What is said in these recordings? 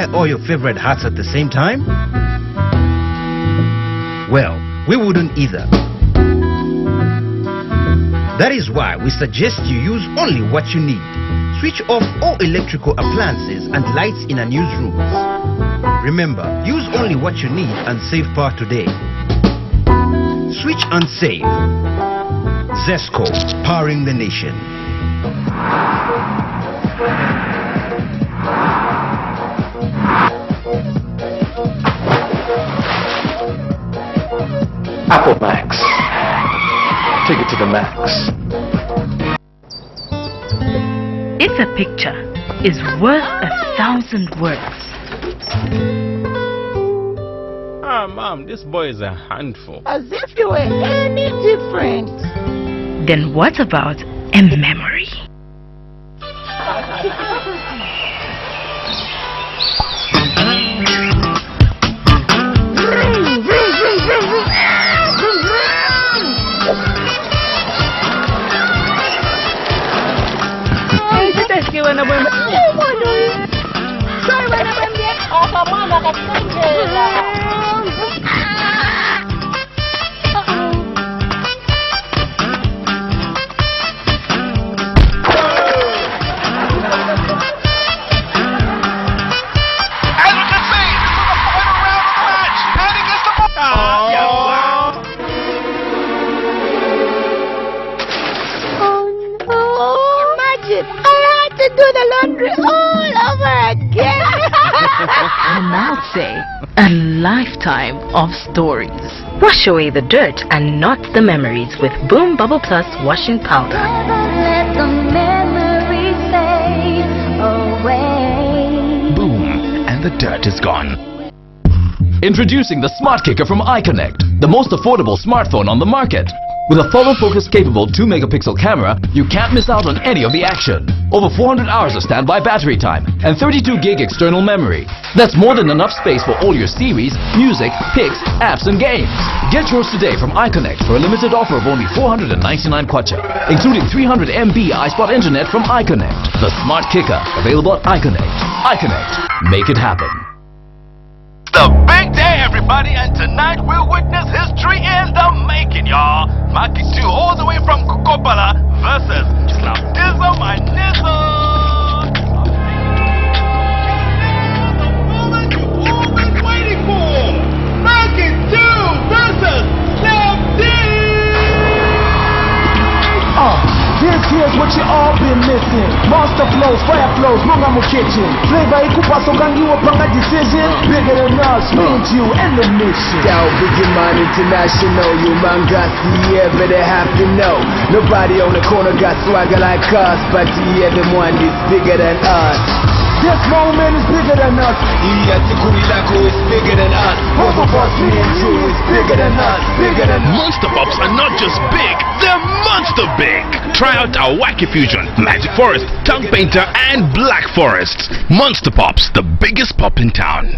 wear all your favorite hats at the same time? Well, we wouldn't either. That is why we suggest you use only what you need. Switch off all electrical appliances and lights in unused rooms. Remember, use only what you need and save power today. Switch and save. Zesco, powering the nation. Apple Max. Take it to the max. If a picture is worth 1,000 words. Ah, Mom, this boy is a handful. As if you were any different. Then what about a memory? And I'll say a lifetime of stories. Wash away the dirt and not the memories with Boom Bubble Plus washing powder. Let the memories fade away. Boom, and the dirt is gone. Introducing the Smart Kicker from iConnect, the most affordable smartphone on the market. With a follow focus capable 2-megapixel camera, you can't miss out on any of the action. Over 400 hours of standby battery time and 32 gig external memory. That's more than enough space for all your series, music, pics, apps and games. Get yours today from iConnect for a limited offer of only 499 kwacha, including 300 MB iSpot internet from iConnect. The Smart Kicker, available at iConnect. iConnect, make it happen. The big day, everybody, and tonight we'll witness history in the making, y'all. Maki 2 all the way from Kokopala versus Slapdism and Nizzle. The moment you've all been waiting for. Maki 2 versus Slapdism. Here's what you all been missing. Monster flows, fire flows, Mungamu kitchen. Flavor ikupa sokangiwa panga decision. Bigger than us, me and you and the mission. Yo, Biggie Man International, you man got the ever they have to know. Nobody on the corner got swagger like us, but the other one is bigger than us. This moment is bigger than us. Iyatikulilako is bigger than us. Both of us, me and you, is bigger than us. Bigger than us. Monster Pops are not just big, they're monster big. Try out our Wacky Fusion, Magic Forest, Tongue Painter, and Black Forest. Monster Pops, the biggest pop in town.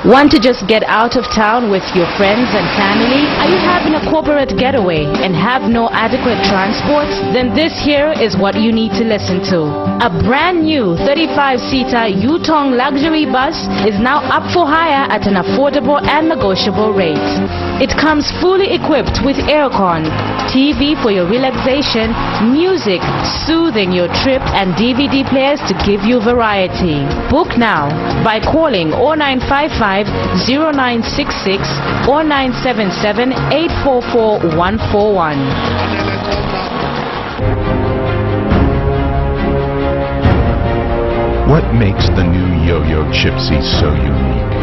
Want to just get out of town with your friends and family? Are you having a corporate getaway and have no adequate transport? Then this here is what you need to listen to. A brand new 35-seater Yutong luxury bus is now up for hire at an affordable and negotiable rate. It comes fully equipped with aircon, TV for your relaxation, music soothing your trip, and DVD players to give you variety. Book now by calling 0955 0966 or 977 844 141. What makes the new Yo-Yo Chipsy so unique?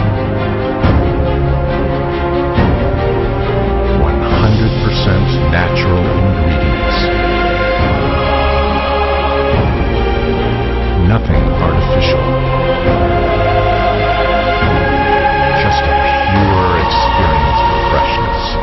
100% natural ingredients. Nothing artificial. Just a pure experience of freshness.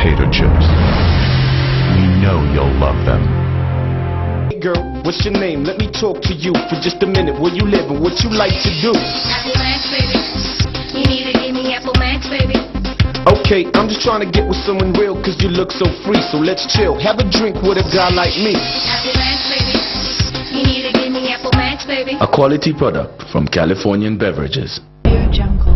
potato chips. We know you'll love them. Hey girl, what's your name? Let me talk to you for just a minute. Where you live and what you like to do? Apple Max, baby. You need to give me Apple Max, baby. Okay, I'm just trying to get with someone real cause you look so free. So let's chill, have a drink with a guy like me. Apple Max, baby. You need to give me Apple Max, baby. A quality product from Californian Beverages. Jungle.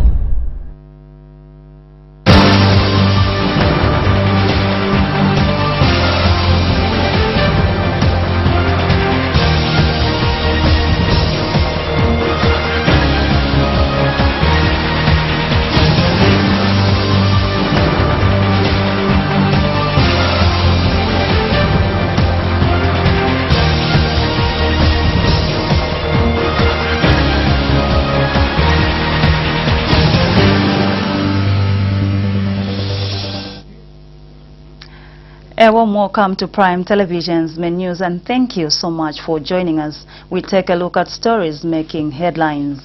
A warm welcome to Prime Television's main news, and thank you so much for joining us. We take a look at stories making headlines.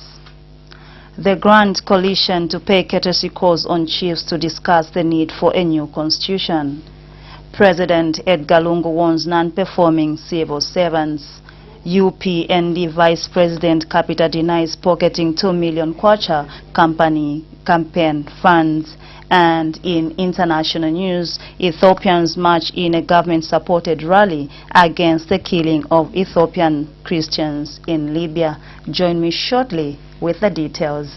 The Grand Coalition to pay courtesy calls on chiefs to discuss the need for a new constitution. President Edgar Lungu warns non-performing civil servants. UPND Vice President Kapita denies pocketing 2 million kwacha campaign funds. And in international news, Ethiopians march in a government-supported rally against the killing of Ethiopian Christians in Libya. Join me shortly with the details.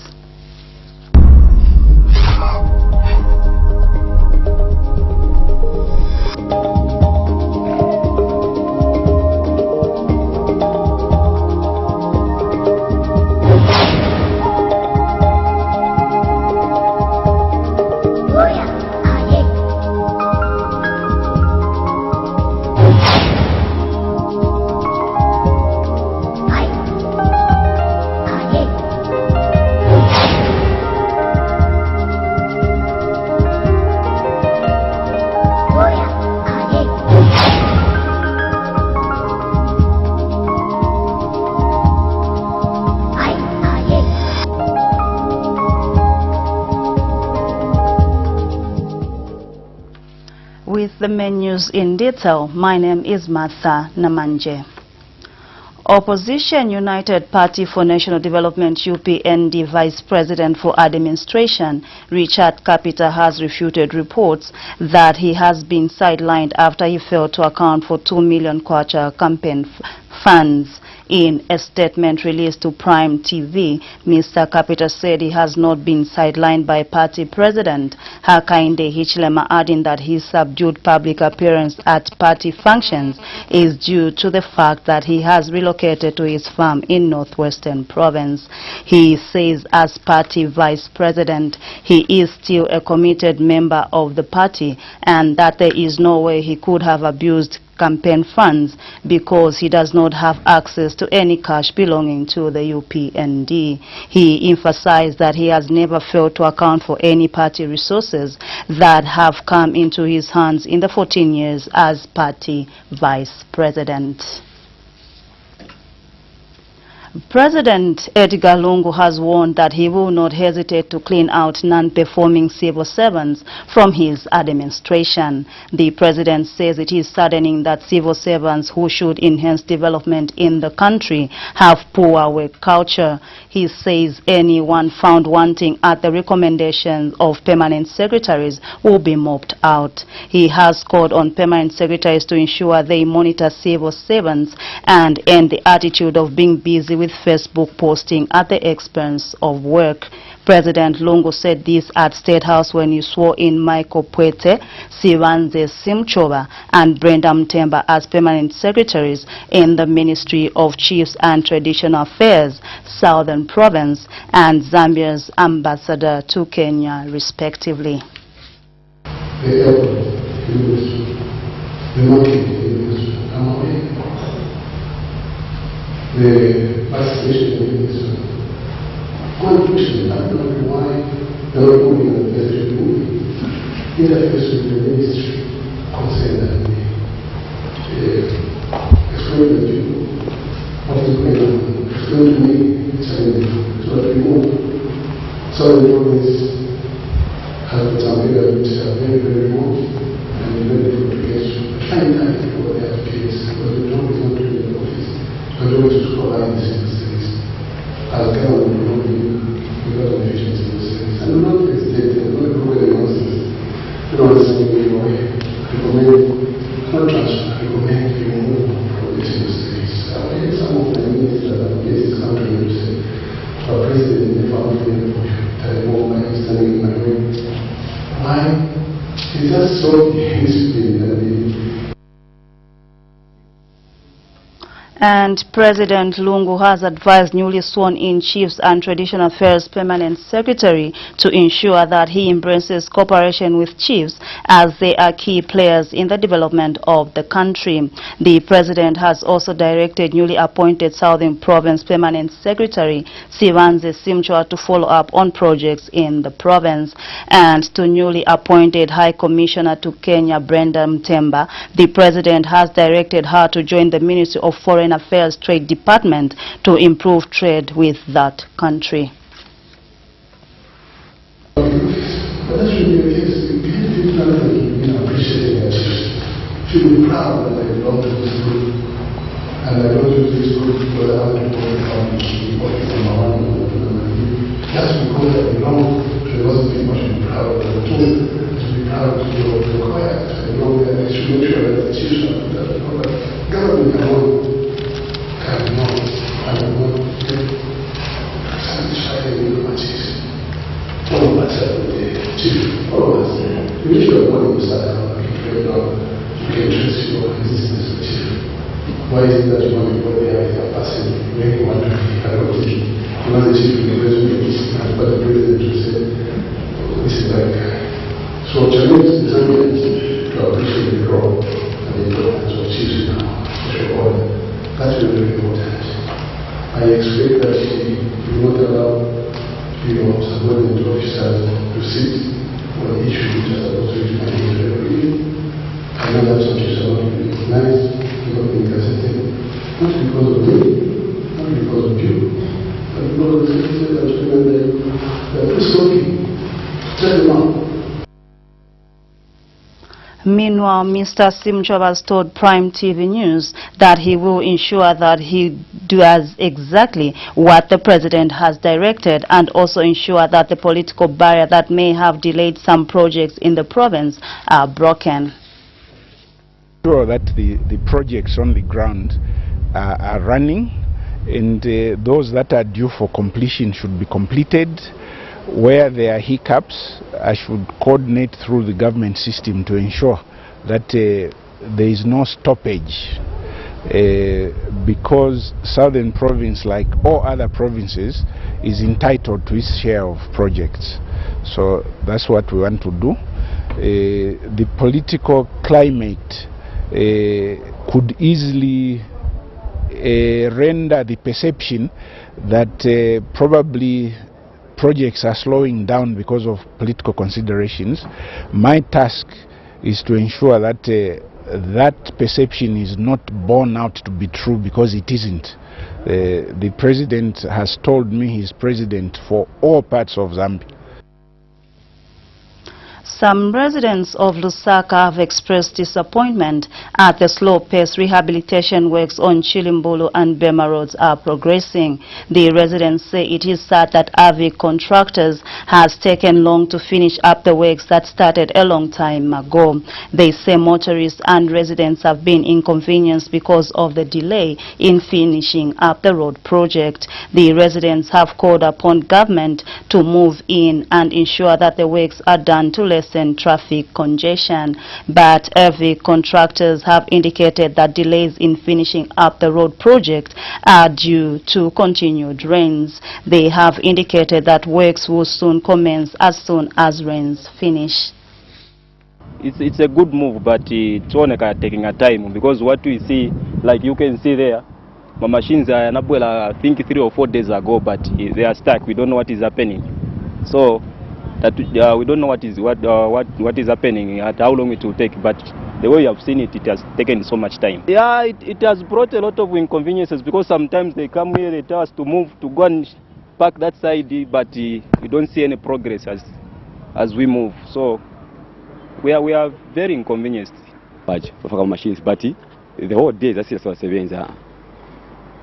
With the main news in detail, my name is Martha Namanje. Opposition United Party for National Development UPND Vice President for Administration Richard Kapita has refuted reports that he has been sidelined after he failed to account for 2 million kwacha campaign funds. In a statement released to Prime TV, Mr. Kapita said he has not been sidelined by party president Hakainde Hichilema, adding that his subdued public appearance at party functions is due to the fact that he has relocated to his farm in Northwestern Province. He says as party vice president, he is still a committed member of the party and that there is no way he could have abused campaign funds because he does not have access to any cash belonging to the UPND. He emphasized that he has never failed to account for any party resources that have come into his hands in the 14 years as party vice president. President Edgar Lungu has warned that he will not hesitate to clean out non-performing civil servants from his administration. The president says it is saddening that civil servants who should enhance development in the country have poor work culture. He says anyone found wanting at the recommendations of permanent secretaries will be mopped out. He has called on permanent secretaries to ensure they monitor civil servants and end the attitude of being busy with Facebook posting at the expense of work. President Lungu said this at State House when he swore in Michael Pwete, Sivanze Simchoba and Brenda Mtemba as permanent secretaries in the Ministry of Chiefs and Traditional Affairs, Southern Province, and Zambia's ambassador to Kenya, respectively. The participation of the minister. Contribution, I don't know why the moving of the president moving. Interface with the ministry concerned that explain to you what is going on. Explain to me so that we move. Some of the province have Zambia which are very, very remote. That's all discipline. And President Lungu has advised newly sworn-in Chiefs and Traditional Affairs Permanent Secretary to ensure that he embraces cooperation with chiefs as they are key players in the development of the country. The President has also directed newly appointed Southern Province Permanent Secretary Sivanze Simchwa to follow up on projects in the province. And to newly appointed High Commissioner to Kenya, Brenda Mtemba, the President has directed her to join the Ministry of Foreign Affairs Trade Department to improve trade with that country. But that should be the case. People are appreciating that. Should be proud that they belong to this group. And I don't use this group because I want to go from number one to number two. That's because I belong to those people should be proud of the tool, to be proud to be required. I know that they should make sure that the chiefs are that government alone. I don't know, satisfied with my chiefs. All of us are the chief, all of us. You need to know when you start out, you can trust your existence as chief. Why is it that you want to go there as a person, when you want to be a politician? You want the chief to be president, and for the president to say, this is my guy. So Chinese is to appreciate the role and the importance of chiefs now, social order. That's really important. I expect that you will not allow subordinate officers to sit on issues that are also every. I know that some issues are not recognized, not being accepted, not because of me, not because of you, but because of the citizens that are talking. Tell them out. Meanwhile, Mr. Simchwa has told Prime TV News that he will ensure that he does exactly what the President has directed and also ensure that the political barrier that may have delayed some projects in the province are broken. Sure that the projects on the ground are running, and those that are due for completion should be completed. Where there are hiccups, I should coordinate through the government system to ensure that there is no stoppage, because Southern Province, like all other provinces, is entitled to its share of projects. So that's what we want to do. The political climate could easily render the perception that probably projects are slowing down because of political considerations. My task is to ensure that that perception is not borne out to be true, because it isn't. The President has told me he's President for all parts of Zambia. Some residents of Lusaka have expressed disappointment at the slow-paced rehabilitation works on Chilimbulu and Bema roads are progressing. The residents say it is sad that AVIC contractors has taken long to finish up the works that started a long time ago. They say motorists and residents have been inconvenienced because of the delay in finishing up the road project. The residents have called upon government to move in and ensure that the works are done to lessen traffic congestion, but AVIC contractors have indicated that delays in finishing up the road project are due to continued rains. They have indicated that works will soon commence as soon as rains finish. It's a good move, but it's only taking a time, because what we see, like you can see there, my machines are I think 3 or 4 days ago, but they are stuck. We don't know what is happening. So that we don't know what is happening, at how long it will take, but the way you have seen it, it has taken so much time. Yeah, it has brought a lot of inconveniences, because sometimes they come here, they tell us to move, to go and park that side, but we don't see any progress as we move. So we are very inconvenienced. For machines, but the whole day that's still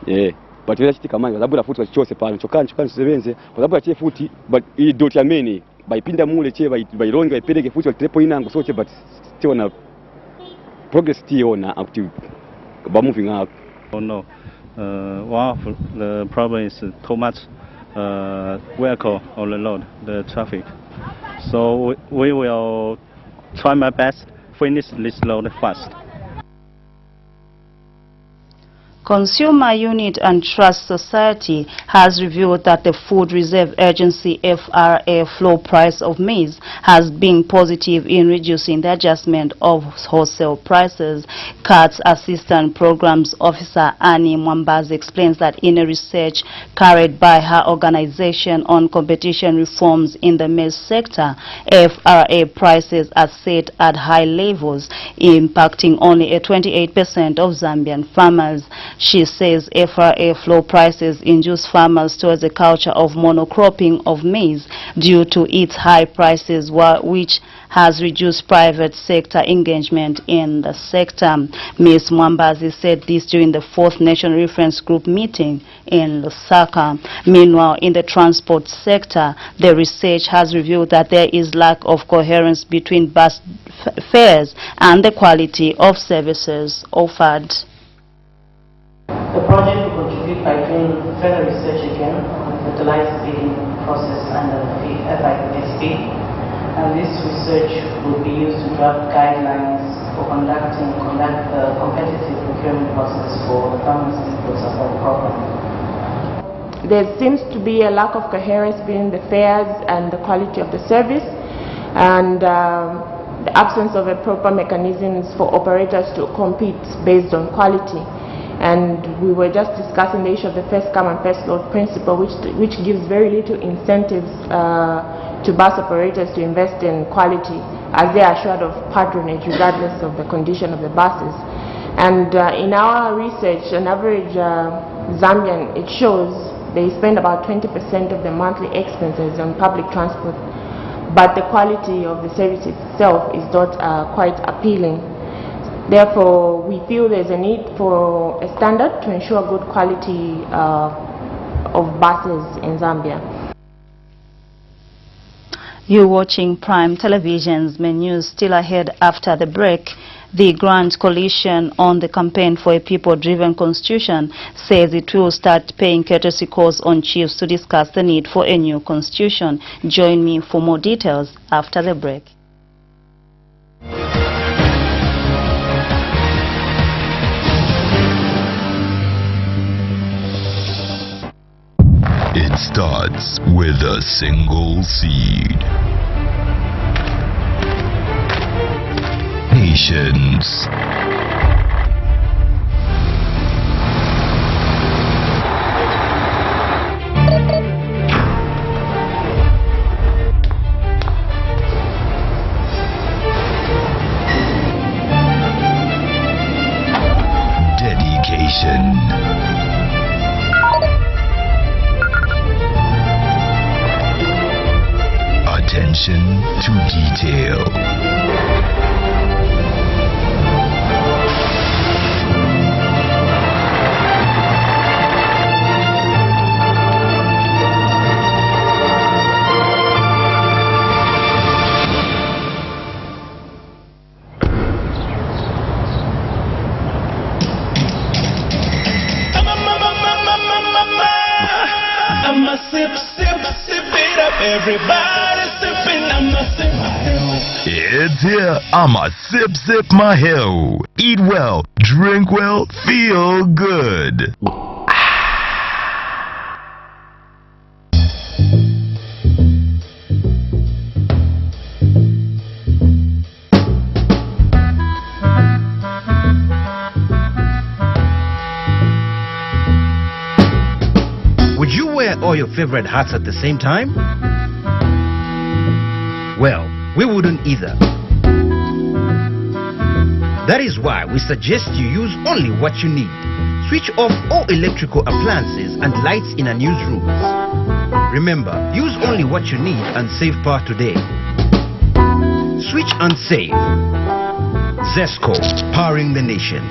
yeah. But we actually come on, labda futi chose pale chokani sevenze, kwa sababu atie futi, but I dot yameni, baipinda mule che baironga baipeleke futi watrepo inango soche, but still na progress still na active about moving up. Oh no, one of the problem is too much vehicle on the road, the traffic. So we will try my best, finish this load fast. Consumer Unit and Trust Society has revealed that the Food Reserve Agency FRA floor price of maize has been positive in reducing the adjustment of wholesale prices. CAT's Assistant Programs Officer Annie Mwambazi explains that in a research carried by her organization on competition reforms in the maize sector, FRA prices are set at high levels, impacting only 28% of Zambian farmers. She says FRA floor prices induce farmers towards a culture of monocropping of maize due to its high prices, which has reduced private sector engagement in the sector. Ms. Mwambazi said this during the 4th National Reference Group meeting in Lusaka. Meanwhile, in the transport sector, the research has revealed that there is lack of coherence between bus fares and the quality of services offered. The project will contribute by doing further research again on the fertilizer bidding process under the FISP, and this research will be used to draft guidelines for conduct the competitive procurement process for the farmers' input support program. There seems to be a lack of coherence between the fares and the quality of the service, and the absence of a proper mechanisms for operators to compete based on quality. And we were just discussing the issue of the first come and first load principle, which gives very little incentives to bus operators to invest in quality, as they are assured of patronage regardless of the condition of the buses. And in our research, an average Zambian, it shows they spend about 20% of their monthly expenses on public transport, but the quality of the service itself is not quite appealing. Therefore, we feel there's a need for a standard to ensure good quality of buses in Zambia. You're watching Prime Television's main news. Still ahead after the break. The Grand Coalition on the Campaign for a People-Driven Constitution says it will start paying courtesy calls on chiefs to discuss the need for a new constitution. Join me for more details after the break. It starts with a single seed. Patience. Dedication. Attention to detail. I'ma sip it up, everybody sipping, I'ma sip my hill. It's here, I'ma sip my hill. Eat well, drink well, feel good. Would you wear all your favorite hats at the same time? Well, we wouldn't either. That is why we suggest you use only what you need. Switch off all electrical appliances and lights in unused rooms. Remember, use only what you need and save power today. Switch and save. Zesco, powering the nation.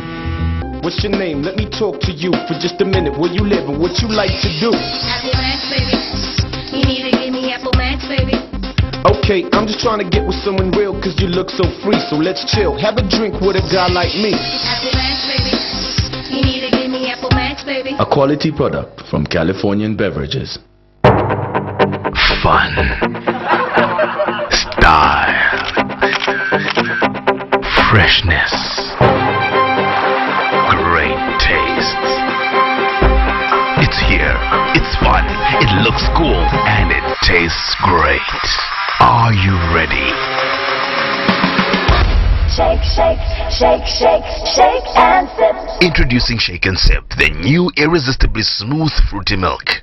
What's your name? Let me talk to you for just a minute. Where you live and what you like to do? Apple Max, baby. You need to give me Apple Max, baby. Okay, I'm just trying to get with someone real cause you look so free. So let's chill, have a drink with a guy like me. Apple Max, baby. You need to give me Apple Max, baby. A quality product from Californian Beverages. Fun. Style. freshness, great taste. It's here, it's fun, it looks cool, and it tastes great. Are you ready? Shake, shake, shake, shake, shake and sip. Introducing Shake and Sip, the new irresistibly smooth fruity milk.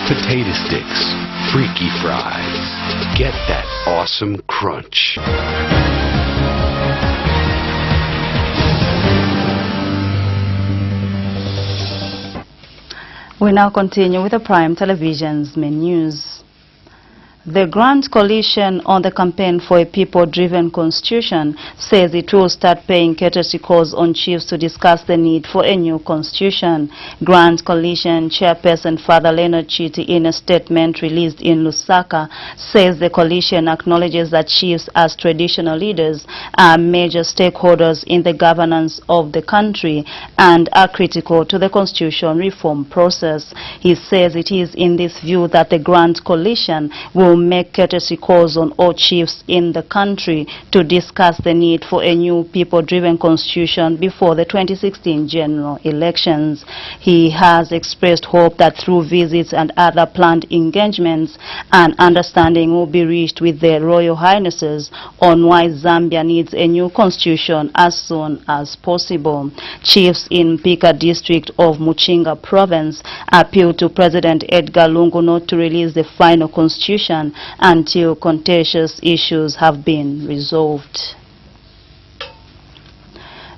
Potato sticks, freaky fries. Get that awesome crunch. We now continue with the Prime Television's main news. The Grand Coalition on the Campaign for a People-Driven Constitution says it will start paying courtesy calls on chiefs to discuss the need for a new constitution. Grand Coalition Chairperson Father Leonard Chiti, in a statement released in Lusaka, says the coalition acknowledges that chiefs as traditional leaders are major stakeholders in the governance of the country and are critical to the constitution reform process. He says it is in this view that the Grand Coalition will make courtesy calls on all chiefs in the country to discuss the need for a new people-driven constitution before the 2016 general elections. He has expressed hope that through visits and other planned engagements, an understanding will be reached with their Royal Highnesses on why Zambia needs a new constitution as soon as possible. Chiefs in Mpika district of Muchinga province appealed to President Edgar Lungu not to release the final constitution until contentious issues have been resolved.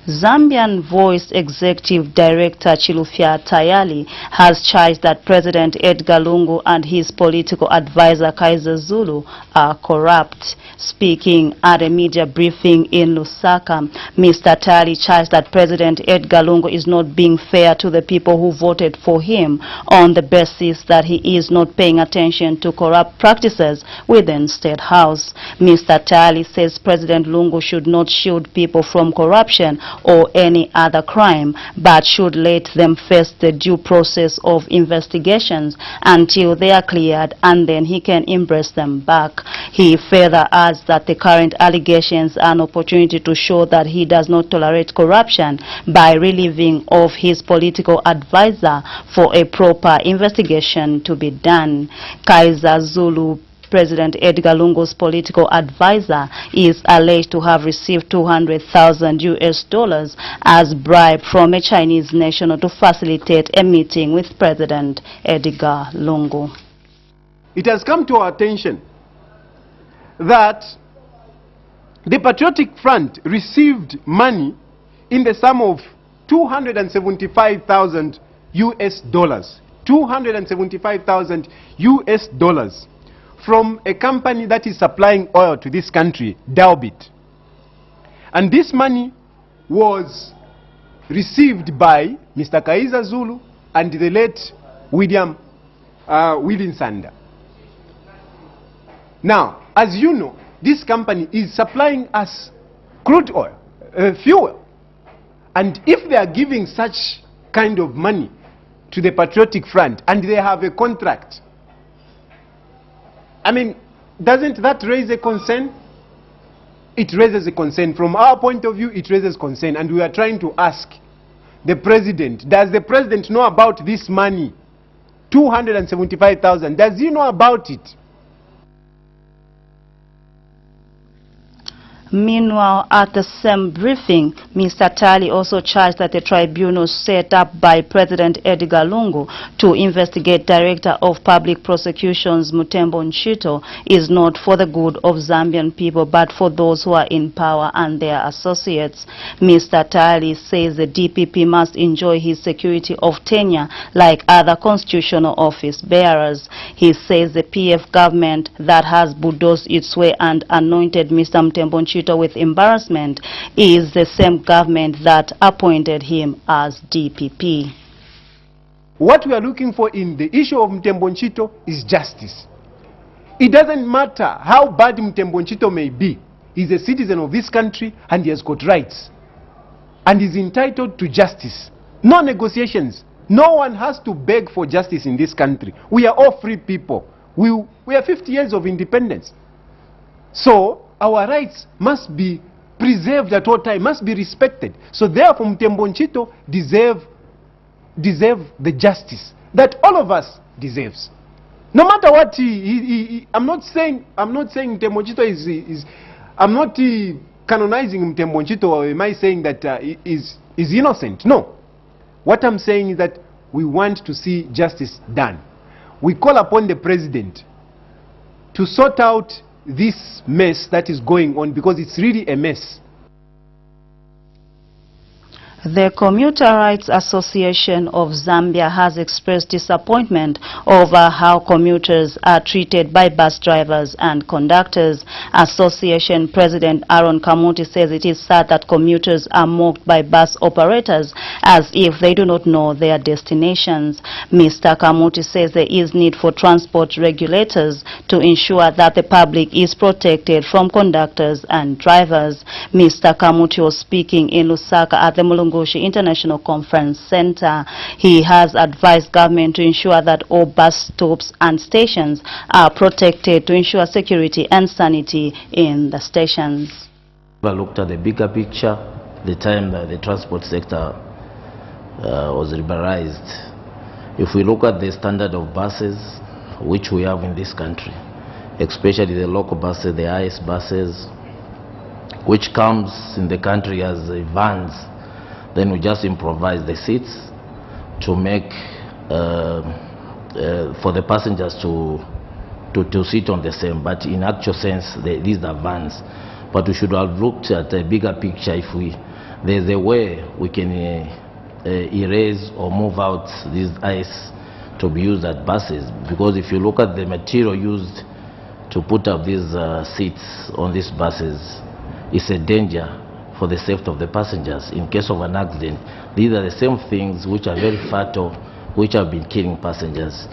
Zambian Voice Executive Director Chilufya Tayali has charged that President Edgar Lungu and his political advisor Kaiser Zulu are corrupt. Speaking at a media briefing in Lusaka, Mr. Tayali charged that President Edgar Lungu is not being fair to the people who voted for him on the basis that he is not paying attention to corrupt practices within State House. Mr. Tayali says President Lungu should not shield people from corruption or any other crime, but should let them face the due process of investigations until they are cleared, and then he can embrace them back. He further adds that the current allegations are an opportunity to show that he does not tolerate corruption by relieving of his political advisor for a proper investigation to be done. Kaiser Zulu, President Edgar Lungu's political advisor, is alleged to have received $200,000 as bribe from a Chinese national to facilitate a meeting with President Edgar Lungu. It has come to our attention that the Patriotic Front received money in the sum of $275,000 US. $275,000 US from a company that is supplying oil to this country, Dalbit. And this money was received by Mr. Kaiser Zulu and the late William Sanda. Now, as you know, this company is supplying us crude oil, fuel. And if they are giving such kind of money to the Patriotic Front and they have a contract, I mean, doesn't that raise a concern? It raises a concern. From our point of view, it raises concern. And we are trying to ask the president, does the president know about this money? 275,000. Does he know about it? Meanwhile, at the same briefing, Mr. Tali also charged that the tribunal set up by President Edgar Lungu to investigate Director of Public Prosecutions Mutembo Nchito is not for the good of Zambian people but for those who are in power and their associates. Mr. Tali says the DPP must enjoy his security of tenure like other constitutional office bearers. He says the PF government that has bulldozed its way and anointed Mr. Mutembo Nchito with embarrassment is the same government that appointed him as DPP. What we are looking for in the issue of Mutembo Nchito is justice. It doesn't matter how bad Mutembo Nchito may be. He's a citizen of this country and he has got rights. And is entitled to justice. No negotiations. No one has to beg for justice in this country. We are all free people. We are 50 years of independence. So our rights must be preserved at all times, must be respected. So therefore Mutembo Nchito deserve the justice that all of us deserves. No matter what I'm not saying Mutembo Nchito is I'm not canonizing Mutembo Nchito, or am I saying that is innocent? No. What I'm saying is that we want to see justice done. We call upon the president to sort out this mess that is going on, because it's really a mess. The Commuter Rights Association of Zambia has expressed disappointment over how commuters are treated by bus drivers and conductors. Association President Aaron Kamuti says it is sad that commuters are mocked by bus operators as if they do not know their destinations. Mr. Kamuti says there is need for transport regulators to ensure that the public is protected from conductors and drivers. Mr. Kamuti was speaking in Lusaka at the Mulungushi International Conference Center. He has advised government to ensure that all bus stops and stations are protected to ensure security and sanity in the stations. I looked at the bigger picture, the time that the transport sector was liberalized. If we look at the standard of buses which we have in this country, especially the local buses, the IS buses, which comes in the country as vans, then we just improvise the seats to make for the passengers to sit on the same, but in actual sense these are vans. But we should have looked at a bigger picture. If there's a way we can erase or move out these ice to be used at buses, because if you look at the material used to put up these seats on these buses, it's a danger for the safety of the passengers. In case of an accident, these are the same things which are very fatal, which have been killing passengers.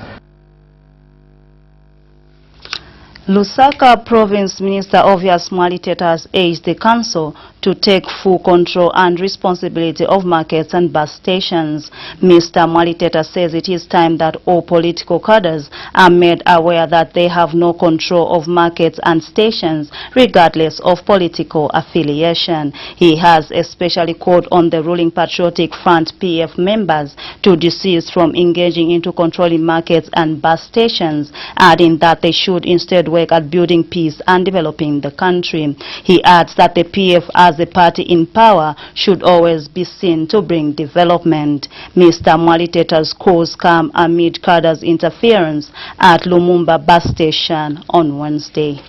Lusaka Province Minister Obvious Mwaliteta has urged the council to take full control and responsibility of markets and bus stations. Mr. Mwaliteta says it is time that all political cadres are made aware that they have no control of markets and stations regardless of political affiliation. He has especially called on the ruling Patriotic Front PF members to desist from engaging into controlling markets and bus stations, adding that they should instead work at building peace and developing the country. He adds that the PF as the party in power should always be seen to bring development. Mr. Mwaliteta's calls come amid cadres' interference at Lumumba bus station on Wednesday.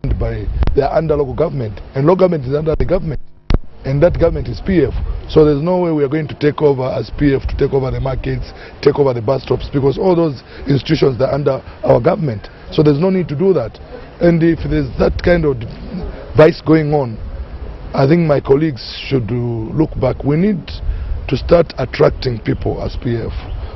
They are under local government, and local government is under the government, and that government is PF. So there's no way we are going to take over as PF to take over the markets, take over the bus stops, because all those institutions are under our government. So there's no need to do that. And if there's that kind of vice going on, I think my colleagues should look back. We need to start attracting people as PF.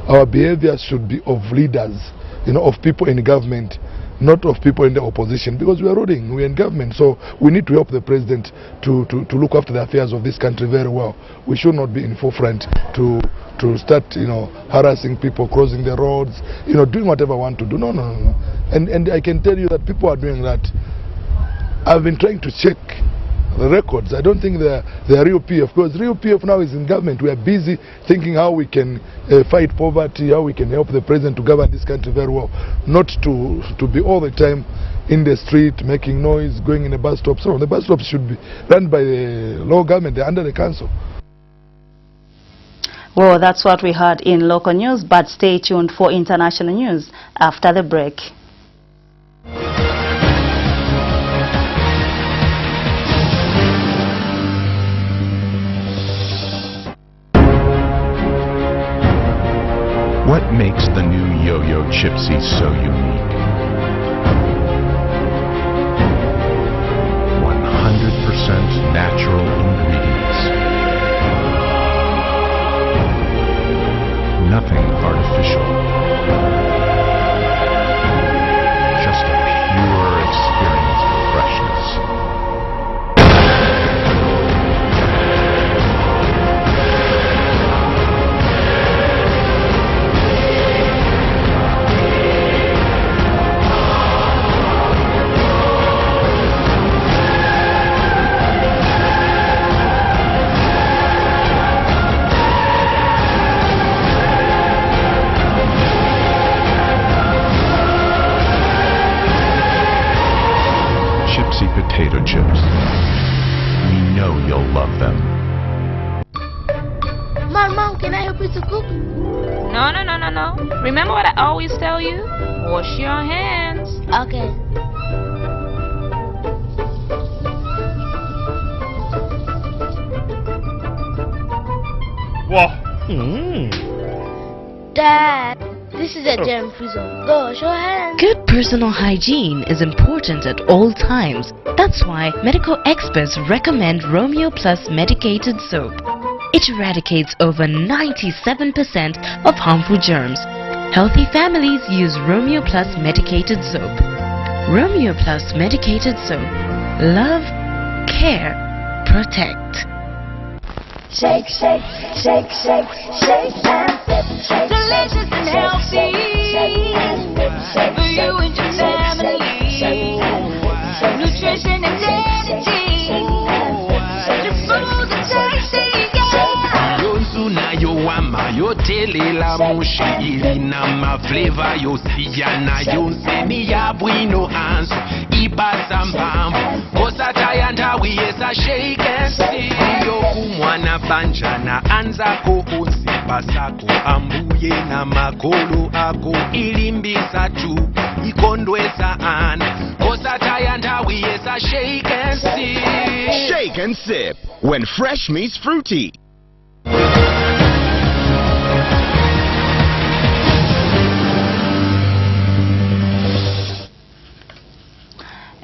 Our behavior should be of leaders, of people in government, not of people in the opposition, because we are ruling, we are in government. So we need to help the president to look after the affairs of this country very well. We should not be in forefront to start, harassing people, crossing the roads, doing whatever I want to do. No. And I can tell you that people are doing that. I've been trying to check the records. I don't think they're real PF, because real PF now is in government. We are busy thinking how we can fight poverty, how we can help the president to govern this country very well, not to be all the time in the street, making noise, going in the bus stops. So the bus stops should be run by the local government, they're under the council. Well, that's what we heard in local news, but stay tuned for international news after the break. What makes the new Yo-Yo Chipsy so unique? 100% natural ingredients. Nothing artificial. Just a pure experience of freshness. Chipsy potato chips. We know you'll love them. Mom, can I help you to cook? No. Remember what I always tell you? Wash your hands. Okay. Dad, this is a germ-free zone. Go wash your hands. Good personal hygiene is important at all times. That's why medical experts recommend Romeo Plus medicated soap. It eradicates over 97% of harmful germs. Healthy families use Romeo Plus medicated soap. Romeo Plus medicated soap. Love, care, protect. Shake, shake, shake, shake, shake and sip. Delicious and healthy for you and your family. Nutrition and energy. Your food is tasty, yeah. Yonzuna yowama yotelela mushi ilina mafleva yosiyana yonseni yabwino anso ibasa mpamvu kosataya ndawi yesa shake and see yokumwana banjana anzako osipasako ambuye na makolo ako ilimbisa tu ikondwesa ana kosataya ndawi yesa shake and see. Shake and sip when fresh meets fruity.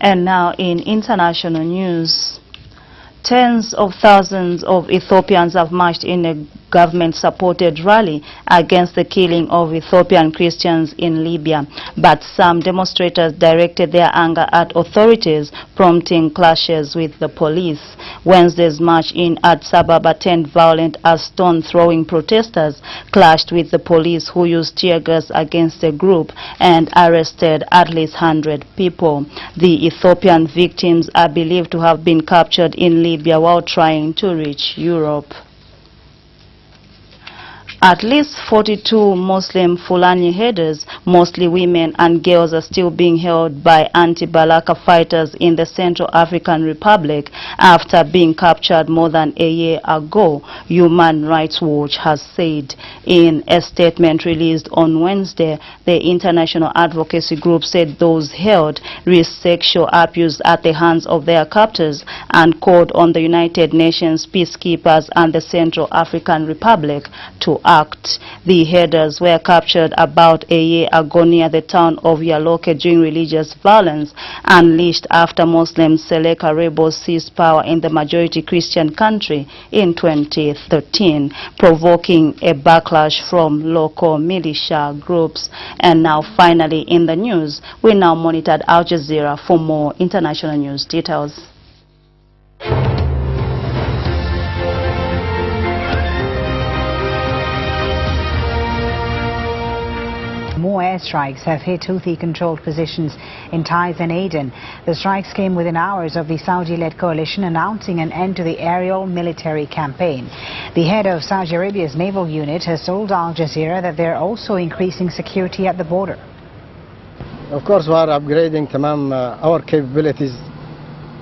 And now in international news, tens of thousands of Ethiopians have marched in a government-supported rally against the killing of Ethiopian Christians in Libya. But some demonstrators directed their anger at authorities, prompting clashes with the police. Wednesday's march in Addis Ababa turned violent as stone-throwing protesters clashed with the police, who used tear gas against the group and arrested at least 100 people. The Ethiopian victims are believed to have been captured in Libya while trying to reach Europe. At least 42 Muslim Fulani herders, mostly women and girls, are still being held by anti-Balaka fighters in the Central African Republic after being captured more than a year ago, Human Rights Watch has said. In a statement released on Wednesday, the international advocacy group said those held risked sexual abuse at the hands of their captors and called on the United Nations peacekeepers and the Central African Republic to act. The herders were captured about a year ago near the town of Yaloke during religious violence unleashed after Muslim Seleka rebels seized power in the majority Christian country in 2013, provoking a backlash from local militia groups. And now finally in the news, we now monitored Al Jazeera for more international news details. More airstrikes have hit Houthi-controlled positions in Taiz and Aden. The strikes came within hours of the Saudi-led coalition announcing an end to the aerial military campaign. The head of Saudi Arabia's naval unit has told Al Jazeera that they're also increasing security at the border. Of course, we are upgrading our capabilities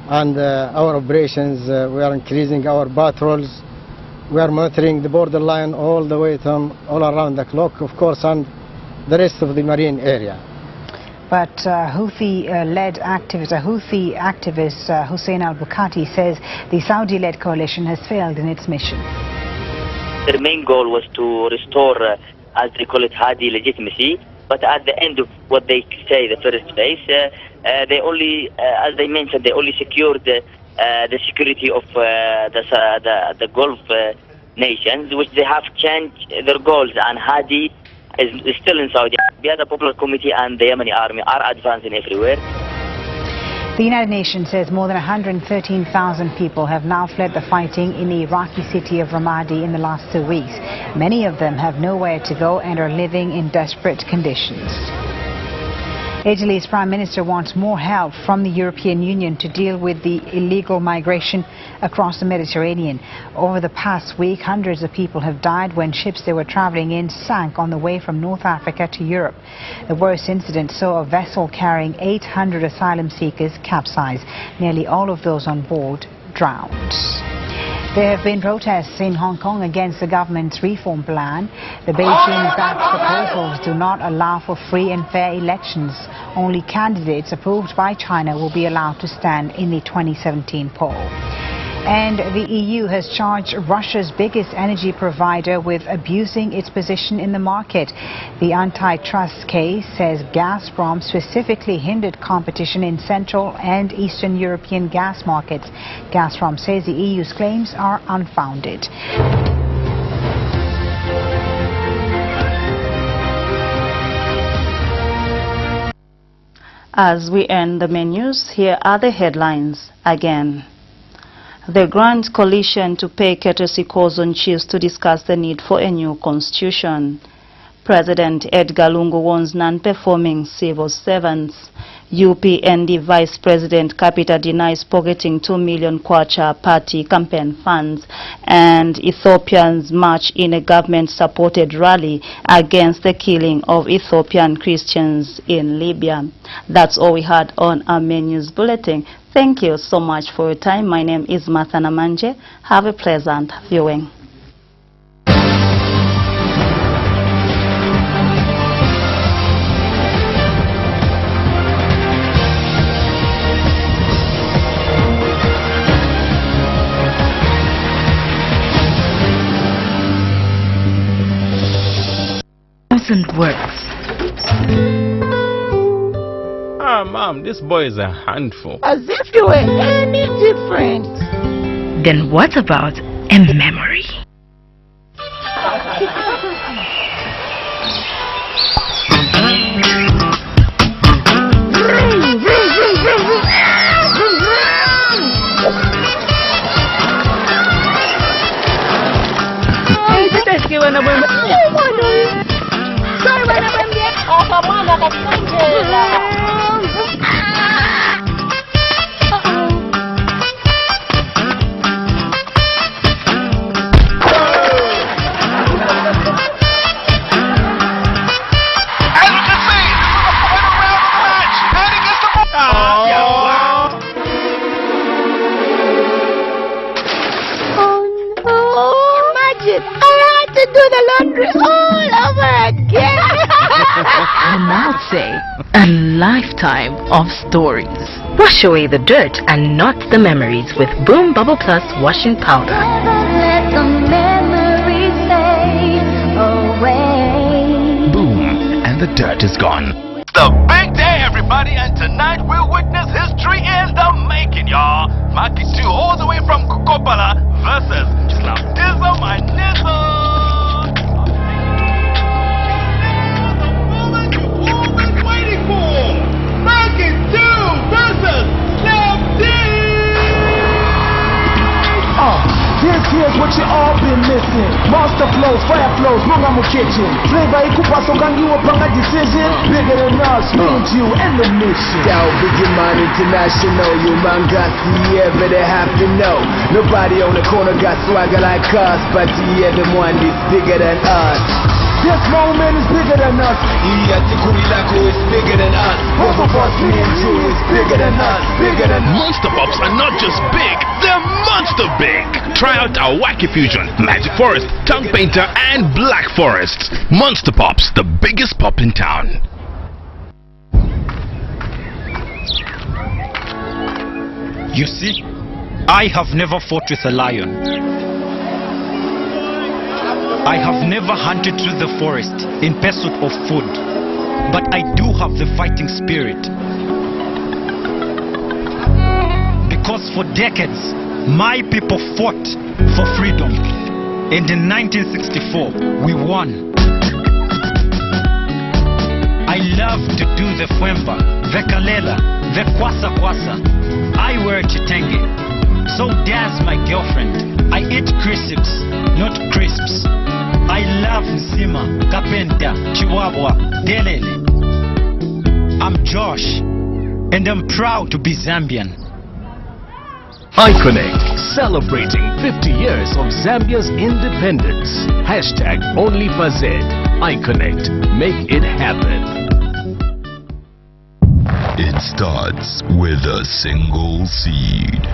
and our operations. We are increasing our patrols. We are monitoring the borderline all the way to all around the clock, of course, and the rest of the marine area. But Houthi-led activist Hussein al-Bukhati says the Saudi-led coalition has failed in its mission. Their main goal was to restore, as they call it, Hadi legitimacy. But at the end of what they say, the first phase, they only, as they mentioned, they only secured the security of the Gulf nations, which they have changed their goals. And Hadi is still in Saudi Arabia. The Popular Committee and the Yemeni army are advancing everywhere. The United Nations says more than 113,000 people have now fled the fighting in the Iraqi city of Ramadi in the last 2 weeks. Many of them have nowhere to go and are living in desperate conditions. Italy's Prime Minister wants more help from the European Union to deal with the illegal migration across the Mediterranean. Over the past week, hundreds of people have died when ships they were traveling in sank on the way from North Africa to Europe. The worst incident saw a vessel carrying 800 asylum seekers capsize. Nearly all of those on board drowned. There have been protests in Hong Kong against the government's reform plan. The Beijing-backed proposals do not allow for free and fair elections. Only candidates approved by China will be allowed to stand in the 2017 poll. And the EU has charged Russia's biggest energy provider with abusing its position in the market. The antitrust case says Gazprom specifically hindered competition in Central and Eastern European gas markets. Gazprom says the EU's claims are unfounded. As we end the main news, here are the headlines again. The Grand Coalition to pay courtesy calls on chiefs to discuss the need for a new constitution. President Edgar Lungu warns non-performing civil servants. UPND Vice President Kapita denies pocketing 2 million kwacha party campaign funds. And Ethiopians march in a government-supported rally against the killing of Ethiopian Christians in Libya. That's all we had on our main news bulletin. Thank you so much for your time. My name is Martha Namanje. Have a pleasant viewing. Works. Mom, this boy is a handful. As if you were any different. Then what about a memory? Say a lifetime of stories. Wash away the dirt and not the memories with Boom Bubble Plus washing powder. Let the memories fade away. Boom, and the dirt is gone. The big day, everybody, and tonight we'll witness history in the making, y'all. Maki 2 all the way from Kukopala versus Slapdizzle my Nizzle. Maki 2 versus This here's what you all been missing. Monster flows, fire flows, Munga mu kitchen. Flavor ikupa so can you upon a decision? Bigger than us, me and you and the mission. Down Biggie International, you man got yeah, better have to know. Nobody on the corner got swagger like us, but yeah, the one is bigger than us. This moment is bigger than us. Is bigger than us. Both of us, me and you, is bigger than us. Bigger than us. Monster Pops are not just big, they're monster big. Try out our Wacky Fusion, Magic Forest, Tongue Painter, and Black Forest. Monster Pops, the biggest pop in town. You see, I have never fought with a lion. I have never hunted through the forest in pursuit of food. But I do have the fighting spirit. Because for decades, my people fought for freedom. And in 1964, we won. I love to do the Fwemba, the Kalela, the Kwasa Kwasa. I wear Chitenge. So does my girlfriend. I eat crisps, not crisps. I love Nsima, Kapenta, Chihuahua, Delele. I'm Josh, and I'm proud to be Zambian. iConnect, celebrating 50 years of Zambia's independence. Hashtag #OnlyFazed. iConnect, make it happen. It starts with a single seed.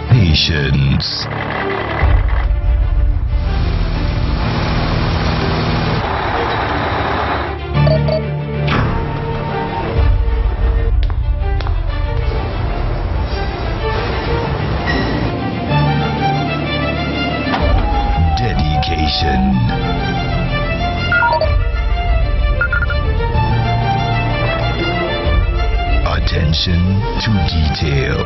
Patience. Dedication. Attention to detail.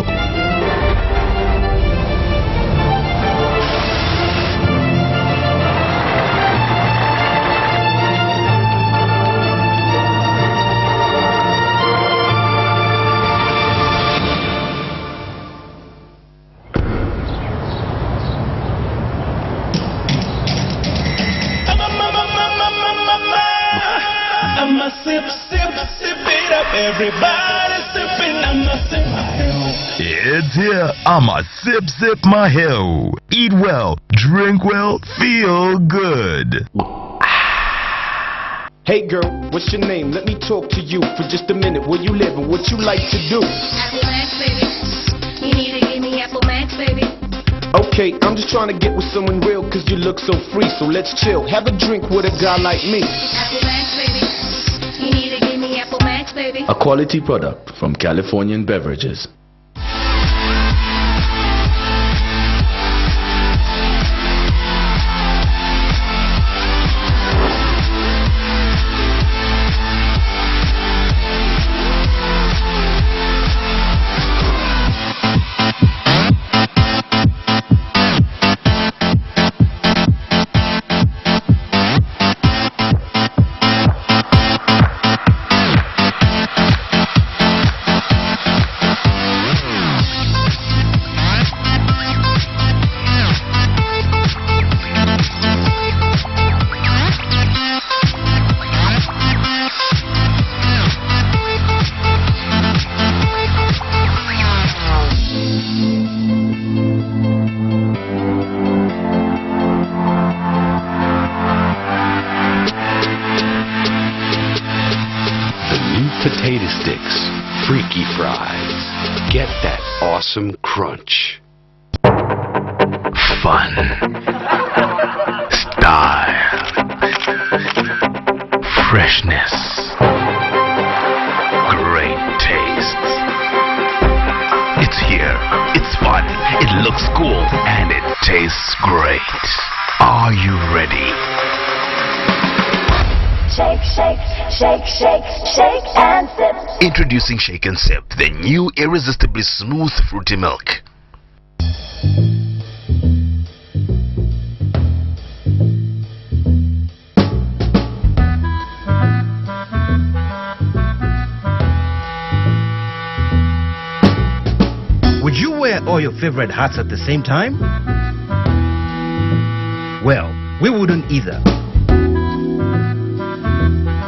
I'ma sip it up. Everybody sipping, I'ma sip my hell. It's here. I'ma sip my hell. Eat well, drink well, feel good. Hey girl, what's your name? Let me talk to you for just a minute. Where you live and what you like to do? Apple Max, baby. You need to give me Apple Max, baby. Okay, I'm just trying to get with someone real cause you look so free. So let's chill, have a drink with a guy like me. Apple Max, baby. You need to give me Apple Max, baby. A quality product from Californian Beverages. Potato sticks, freaky fries. Get that awesome crunch. Fun. Style. Freshness. Great taste. It's here. It's fun. It looks cool. And it tastes great. Are you ready? Shake, shake, shake, shake, shake and sip. Introducing Shake and Sip, the new irresistibly smooth fruity milk. Would you wear all your favorite hats at the same time? Well, we wouldn't either.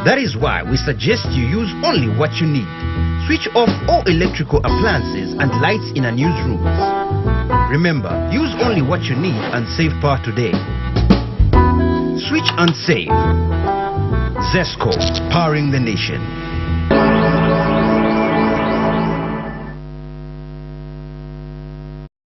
That is why we suggest you use only what you need. Switch off all electrical appliances and lights in unused rooms. Remember, use only what you need and save power today. Switch and save. Zesco, powering the nation.